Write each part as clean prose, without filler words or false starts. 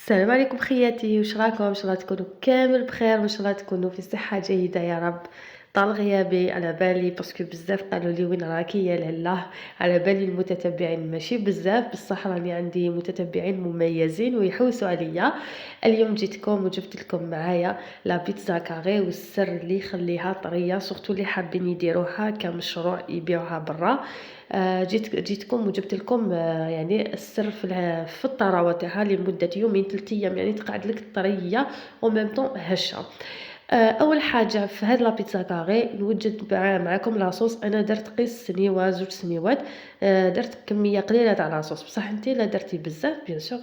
السلام عليكم خياتي، واش راكم؟ ان شاء الله تكونوا كامل بخير، وان شاء الله تكونوا في صحه جيده يا رب. طال غيابي على بالي باسكو بزاف قالوا لي وين راكي يا لاله. على بالي المتتبعين ماشي بزاف، بصح راني عندي متتبعين مميزين ويحوسوا عليا. اليوم جيتكم وجبت لكم معايا لا بيتزا كاري، والسر اللي يخليها طريه سورتو اللي حابين يديروها كمشروع يبيعوها برا. جيتكم وجبت لكم يعني السر في الطراوه تاعها لمده يومين 3 ايام، يعني تقعد لك طريه وميم طون هشه. اول حاجه في هاد لا بيتزا كاري نوجد معاكم لاصوص. انا درت قيس سنيوه 2 سنيوات. درت كميه قليله تاع لاصوص، بصح انت لا درتي بزاف بيان سور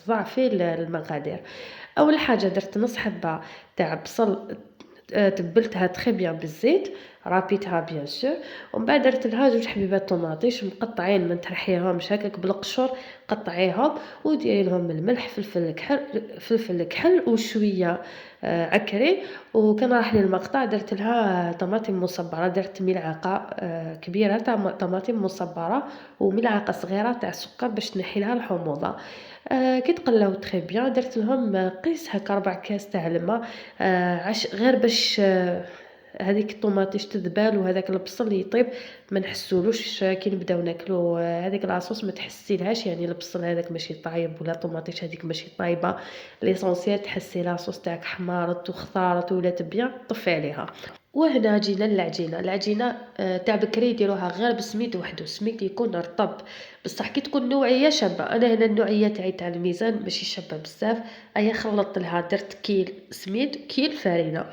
تضاعفي المقادير. اول حاجه درت نص حبه تاع بصل، تبلتها تري بيان بالزيت، رابيتها بيان سور. ومن بعد درت لها 2 حبيبات طوماطيش مقطعين، ما ترحيهمش هكاك بالقشور، قطعيهم وديري لهم الملح، فلفل كحل وشويه عكري. وكان راح لي المقطع درت لها طماطم مصبره، درت ملعقه كبيره تاع طماطم مصبره وملعقه صغيره تاع سكر باش تنحي لها الحموضه. كي تقلاو تري بيان درت لهم قيس هكا 4 كاس تاع الماء، غير باش هذيك الطوماطيش تذبال وهذاك البصل يطيب، ما نحسولوش كي نبداو ناكلو هذيك لاصوص ما تحسيلهاش، يعني البصل هذاك ماشي طايب ولا الطوماطيش هذيك ماشي طايبه. ليسونسيال تحسي لاصوص تاعك حمارت وخضارت ولات بيان، طفي عليها. وهنا جينا للعجينه. العجينه تاع بكري يديروها غير بسميد وحده، السميد يكون رطب، بصح كي تكون نوعيه شابه. انا هنا النوعيه تاعي تاع الميزان ماشي شابه بزاف. ايا خلطت لها درت كيل سميد كيل فرينه.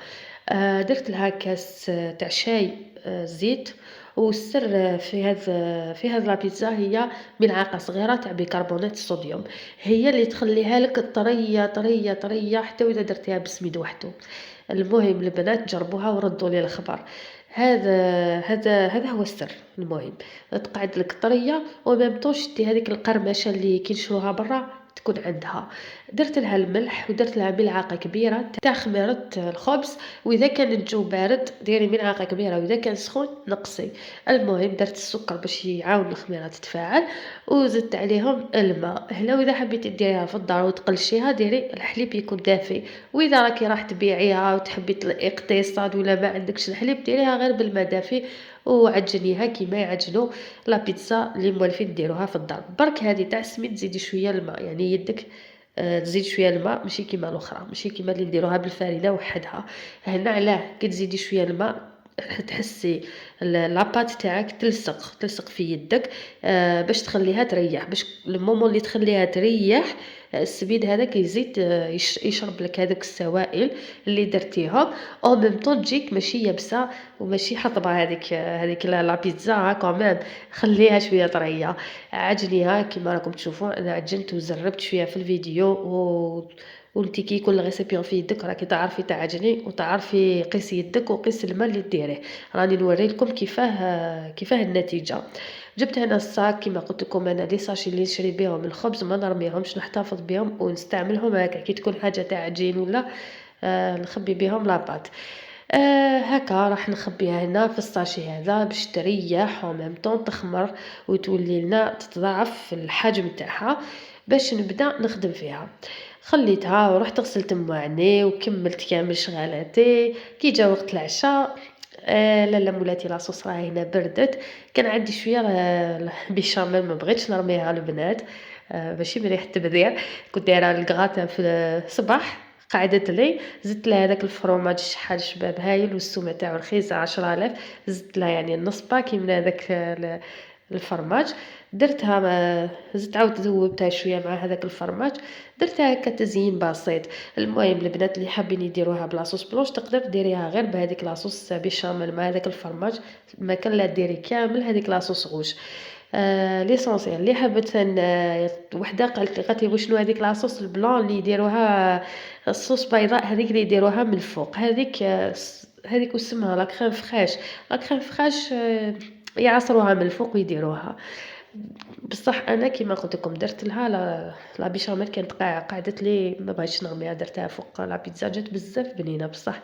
درت لها كاس تاع شاي زيت. والسر في هذا لا بيتزا هي ملعقه صغيره تاع بيكربونات الصوديوم، هي اللي تخليها لك طريه طريه طريه حتى واذا درتيها بسميد وحده. المهم البنات جربوها وردوا لي الخبر. هذا هو السر. المهم تقعد لك طريه وميم طون شدي هذيك القرمشه اللي كينشروها برا تكون عندها. درت لها الملح ودرت لها ملعقه كبيره تاع خميره الخبز، واذا كان الجو بارد ديري ملعقه كبيره واذا كان سخون نقصي. المهم درت السكر باش يعاون الخميره تتفاعل، وزدت عليهم الماء. هنا واذا حبيتي ديريها في الدار وتقلشيها ديري الحليب يكون دافي، واذا راكي راح تبيعيها وتحبي اقتصاد ولا ما عندكش الحليب ديريها غير بالماء دافي وعجنيها كيما يعجنوا لا بيتزا اللي موالفين ديروها في الدار. برك هذه تاع السميد تزيدي شويه الماء، يعني يدك تزيد شويه الماء، ماشي كيما الاخرى، ماشي كيما اللي نديروها بالفرينه وحدها. هنا علاه كي تزيدي شويه الماء تحسي لاباط تاعك تلصق في يدك، باش تخليها تريح، باش المومون اللي تخليها تريح السبيد هذاك يزيد يشرب لك هذوك السوائل اللي درتيهم، او ميم طون تجيك ماشي يابسه وماشي حطبه. هذيك لا بيتزا كمان خليها شويه طريه. عجنيها كيما راكم تشوفوا انا عجنت وزربت شويه في الفيديو وانتي كي يكون الريسيبيون في يدك راكي تعرفي تعجني وتعرفي قيس يدك وقيس الماء اللي ديريه. راني نوري لكم كيفاه النتيجه. جبت هنا الصاك كيما قلت لكم، انا لي ساشي اللي نشري بهم الخبز ما نرميهمش، نحتفظ بهم ونستعملهم هكا كي تكون حاجه تاع عجين ولا نخبي بهم لاباط. هكا راح نخبيها هنا في الساشي هذا باش تريح وميم طون تخمر وتولي لنا تتضاعف في الحجم تاعها باش نبدا نخدم فيها. خليتها ورحت غسلت مواني وكملت كامل شغالاتي. كي جا وقت العشاء لالا مولاتي لاصوص راهي هنا بردت، كان عندي شويه بيشاميل ما بغيتش نرميها البنات، ماشي من ريحه التبذير. كنت دايره الكغاتا في الصباح قعدت لي، زدت لها هذاك الفرomاج شحال شباب هايل والسومه تاعو رخيصه 10,000، زدت لها يعني النص باكي من هذاك الفرماج. درتها زدت عاود ذوبتها شويه مع هذاك الفرماج، درتها هكا تزيين بسيط. المهم البنات اللي حابين يديروها بلاصوص بلونش تقدر ديريها غير بهذيك لاصوص بيشاميل مع هذاك الفرماج، ما كان لا ديري كامل هذيك لاصوص غوش. ليسونسيال اللي حبت وحده قالت لي وشنو هذيك لاصوص البلون اللي يديروها الصوص بيضاء، هذيك اللي يديروها من الفوق، هذيك واسمها لا كريم فريش. لا كريم فريش يعصروها من الفوق ويديروها. بصح انا كيما قلت لكم درت لها لا بيشاميل كانت قعدت لي ما بغيتش نرميها، درتها فوق لا بيتزا جات بزاف بنينه بصح.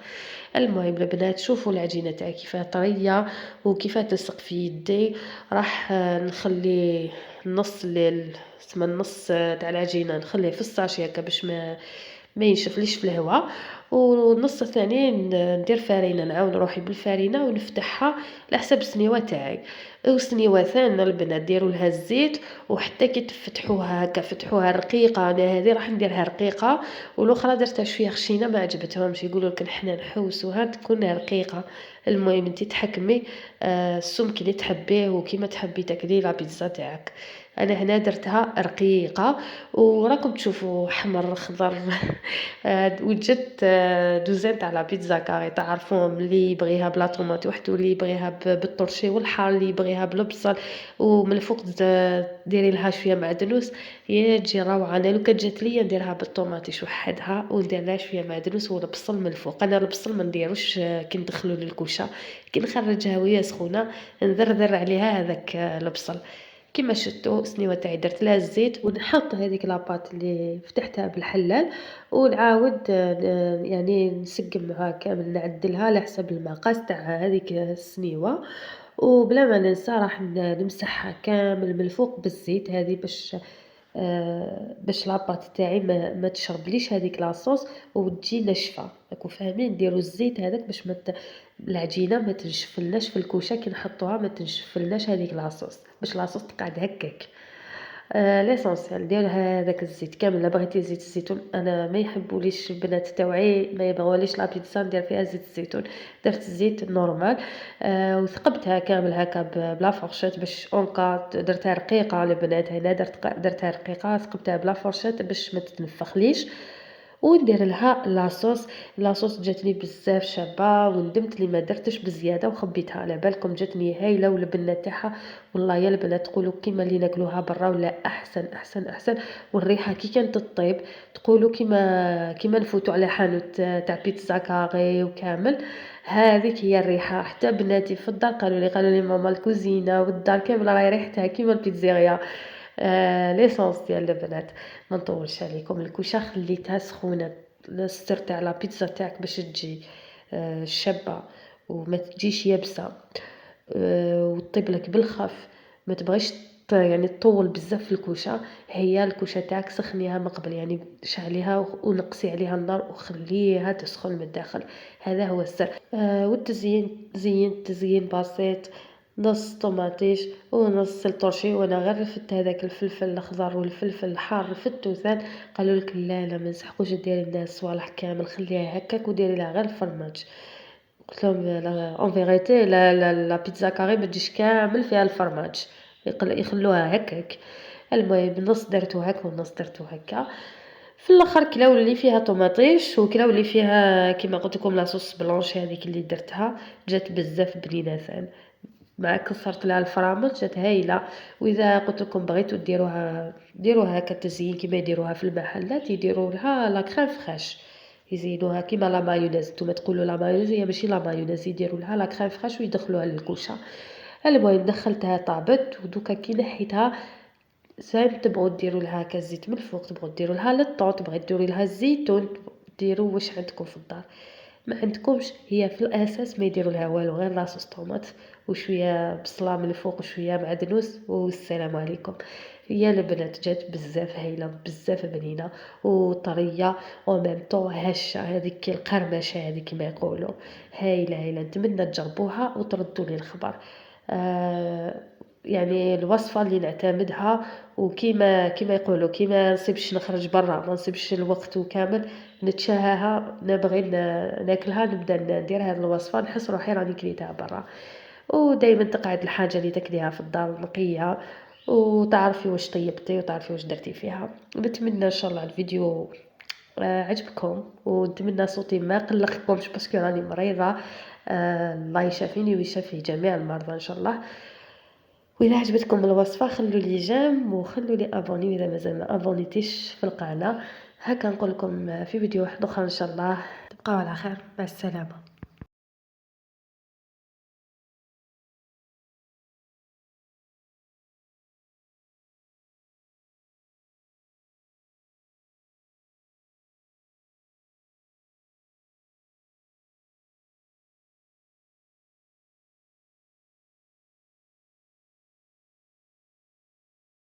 المهم البنات شوفوا العجينه تاعي كيفاه طريه وكيفاه تلصق في يدي. راح نخلي النص تسمى النص تاع العجينة نخليه في الساشي هكا باش ما ينشفليش في الهواء، والنص الثاني ندير فرينة، نعاون روحي بالفرينة ونفتحها على حسب السنيوة تاعي. وسنيوة ثانية البنات ديروا لها الزيت، وحتى كي تفتحوها هكا فتحوها رقيقة، انا هذه راح نديرها رقيقة، والاخرى درتها شويه خشينه ما عجبتهمش، يقولوا لك حنا نحوسوها تكون رقيقه. المهم انت تحكمي السمك اللي تحبيه وكيما تحبي تاكلي لا بيتزا تاعك. انا هنا درتها رقيقه، وراكم تشوفوا حمر خضر. وجدت دوزين تاع لا بيتزا كاري تعرفوهم، اللي يبغيها بلا طوماط وحده، اللي يبغيها بالطرشي والحار، اللي يبغيها بالبصل، ومن الفوق ديري لها شويه معدنوس. هي تجي روعه. انا لو كانت جات ليا نديرها بالطوماطيش وحدها وندير لها شويه معدنوس والبصل من الفوق. انا البصل ما نديروش كي ندخلو للكوشه، كي نخرجها وهي سخونه نذرذر عليها هذاك البصل. كيما شفتوا السنيوه تاعي درت لها الزيت، ونحط هذيك لاباط اللي فتحتها بالحلال، ونعاود يعني نسقم معاها كامل، نعدلها على حسب المقاس تاع هذيك السنيوه. وبلا ما ننسى راح نمسحها كامل من الفوق بالزيت هذه باش لاباط تاعي ما تشربليش هذيك لاصوص وتجي ناشفه. راكم فاهمين؟ نديروا الزيت هذاك باش العجينه ما تنشفلناش في الكوشه، كي نحطوها ما تنشفلناش هذيك لاصوص، باش لاصوص تقعد هكاك. ليسونسيال ديال هذاك الزيت كامل. لا بغيتي زيت الزيتون، انا ما يحبوليش البنات تاوعي ما يبغوليش لا بيتزا ندير فيها زيت الزيتون، درت الزيت نورمال. وثقبتها كامل هكا بلا فرشات باش اونكا درتها رقيقه البنات، هنا درتها رقيقه، ثقبتها بلا فرشات باش ما تتنفخليش. وندير لها لاصوص جاتني بزاف شابه، وندمت لي ما درتش بزياده وخبيتها. على بالكم جاتني هايله، والبنه تاعها والله يا البنات تقولوا كيما اللي ناكلوها برا ولا احسن احسن احسن. والريحه كي كانت تطيب تقولوا كيما نفوتوا على حانوت تاع بيتزا كاري وكامل. هذيك هي الريحه. حتى بناتي في الدار قالوا لي ماما الكوزينه والدار كامل راهي ريحتها كيما البيتزيريا. ليسونسيال البنات. ما نطولش عليكم، الكوشه خليتها سخونه. السر تاع لا بيتزا تاعك باش تجي شابه وما تجيش يابسه، وطيب لك بالخف، ما تبغيش يعني تطول بزاف في الكوشه. هي الكوشه تاعك سخنيها من قبل، يعني شعليها ونقصي عليها النار وخليها تسخن من الداخل. هذا هو السر. والتزيين تزيين بسيط، نص طماطيش ونص الطرشي. وانا غير رفدت هذاك الفلفل الخضر والفلفل الحار رفدته ثان. قالوا لك لا ما نسحقوش ديري لنا الصوالح كامل، خليها هكاك وديري لها غير الفرماج. قلت لهم اون فيغيتي لا بيتزا كاري ما تجيش كامل فيها الفرماج، يخلوها هكاك. المهم نص درتو هكا ونص درتو هكا. في الاخر كلاو اللي فيها طوماطيش وكلاو اللي فيها كيما قلت لكم لاصوص بلونش هذيك اللي درتها جات بزاف بنينه ثان. مع كثرت لها الفرامل جات هايله. واذا قلت لكم بغيتوا ديروها هكا تزيين كيما يديروها في المحلات، يديروا لها لا كريم فريش، يزينوها كيما لا مايونيز. نتوما تقولوا لا مايونيز، هي ماشي لا مايونيز، يديروا لها لا كريم فريش ويدخلوها للكوشه. المهم دخلتها طابت، ودوكا كي نحيتها زين تبغوا ديروا لها هكا الزيت من الفوق، تبغوا ديروا لها للطون، تبغي ديروا لها الزيتون، ديروا واش عندكم في الدار. ما عندكمش هي في الاساس ما يديروا لها والو، غير لاصوص طوماط وشويه بصله من الفوق وشويه معدنوس والسلام عليكم. هي البنات جات بزاف هايله بزاف بنينه وطريه وميم طون هشه، هذيك القرمشه هذيك كما يقولوا. هايله نتمنى تجربوها وتردوا لي الخبر. يعني الوصفه اللي نعتمدها، وكيما يقولوا كيما نصيبش نخرج برا، ما نصيبش الوقت وكامل نتشهاها نبغي ناكلها، نبدا ندير هذه الوصفه نحس روحي راني كليتها برا. ودائما تقعد الحاجه اللي تاكليها في الدار نقيه، وتعرفي واش طيبتي وتعرفي واش درتي فيها. نتمنى ان شاء الله الفيديو عجبكم، ونتمنى صوتي ما قلقكمش باسكو راني مريضه. الله يشافيني ويشافي جميع المرضى ان شاء الله. واذا عجبتكم الوصفه خلوا لي جيم وخلوا لي ابوني اذا مازال ما ابونيتيش في القناه. هكا نقول لكم في فيديو واحد اخر ان شاء الله. تبقاو على خير، مع السلامه.